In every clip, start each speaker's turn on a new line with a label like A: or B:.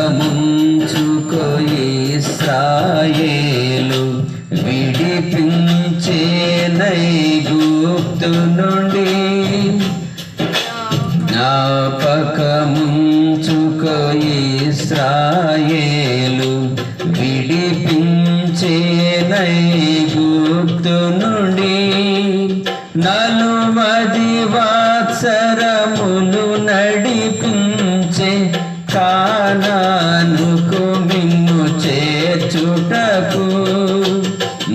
A: జ్ఞాపకముంచుకో ఇశ్రాయేలు విడిపించే ఐగుప్తు నుండి. జ్ఞాపకముంచుకో ఇశ్రాయేలు విడిపించే ఐగుప్తు నుండి. 40 సంవత్సరములు నడిపించే కానానుకు మిమ్ము చేర్చుటకు.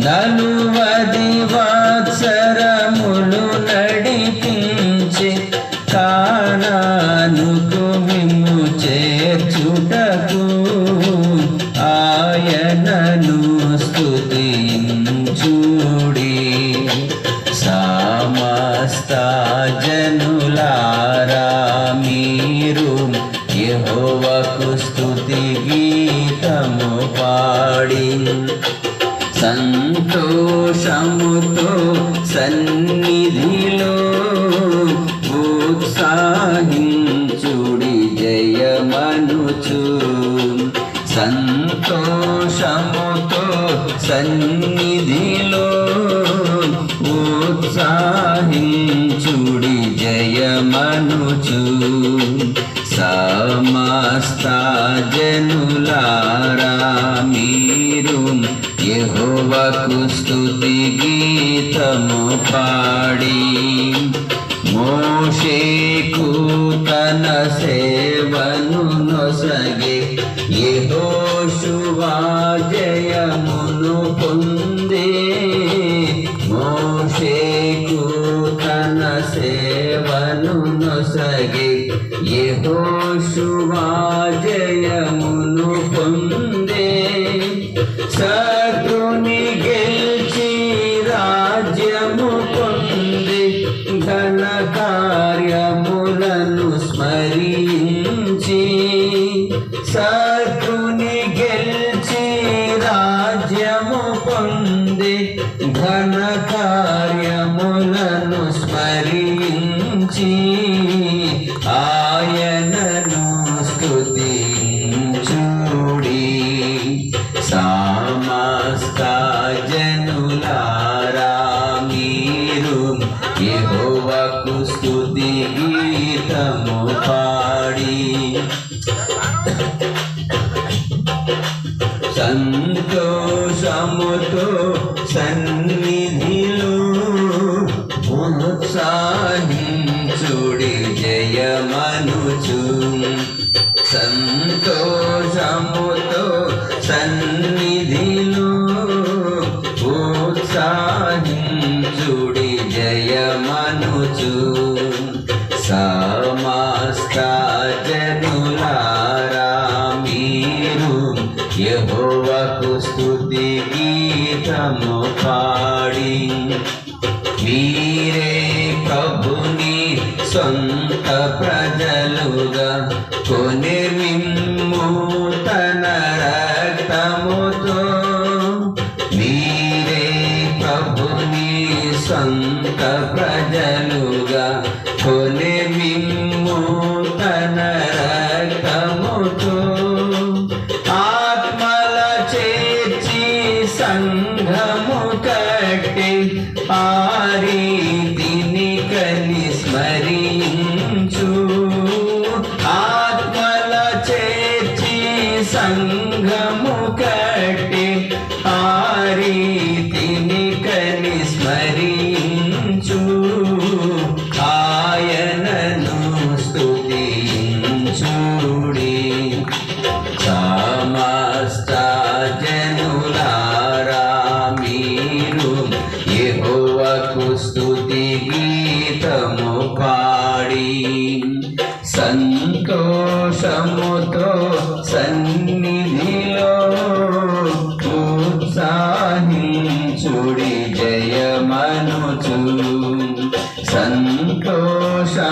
A: 40 సంవత్సరములు నడిపించే కానానుకు మిమ్ము చేర్చుటకు. ఆయనను స్తుతించుడి సమస్త జనులారా, మీరు యెహోవాకు స్తుతి గీతము పాడి సంతోషముతో సన్నిధిలో ఉత్సాహించుడి జయమనుచు. సంతోషముతో సన్నిధిలో ఉత్సాహించుడి జయమనుచు. సమస్త జనులారా, మీరు యెహోవాకు స్తుతి గీతము పాడి మోషేకు తన సేవను నొసగే యెహోషువా జయమును పొందే. మోషేకు తన సేవను నొసగే యెహోషువా జయమును పొందే. శత్రుని గెలిచి రాజ్యము పొంది ఘన కార్యములను స్మరించి. శత్రుని గెలిచి రాజ్యము పొంది ఘన కార్యములను స్మరించి. ఆయనను స్తుతించుడి సమస్త జనులారా, మీరు యెహోవాకు స్తుతి గీతము పాడి సంతోషముతో సన్నిధిలో ఉత్సాహించుడి జయమనుచు. సంతోషముతో సన్నిధిలో ఉత్సాహించుడి జయమనుచు. సమస్త జనులారా, మీరు యెహోవాకు స్తుతి గీతము పాడి మీరే ప్రభుని సొంత ప్రజలుగా కొని మిమ్ము తన రక్తముతో. మీరే ప్రభుని సొంత ప్రజలుగా కొని మిమ్ము తన రక్తముతో. ఆత్మల చేర్చి సంఘము కట్టి ఆ రీతిని కని స్మరించు. ఆత్మల చేర్చి సంఘము కట్టి ఆ రీతిని కని స్మరించు. ఆయనను స్తుతించుడి సమస్త జనులారా, మీరు యెహోవాకు స్తుతి గీతము పాడి సంతోషముతో సన్నిధిలో ఉత్సాహించుడి జయమనుచు. సంతోషముతో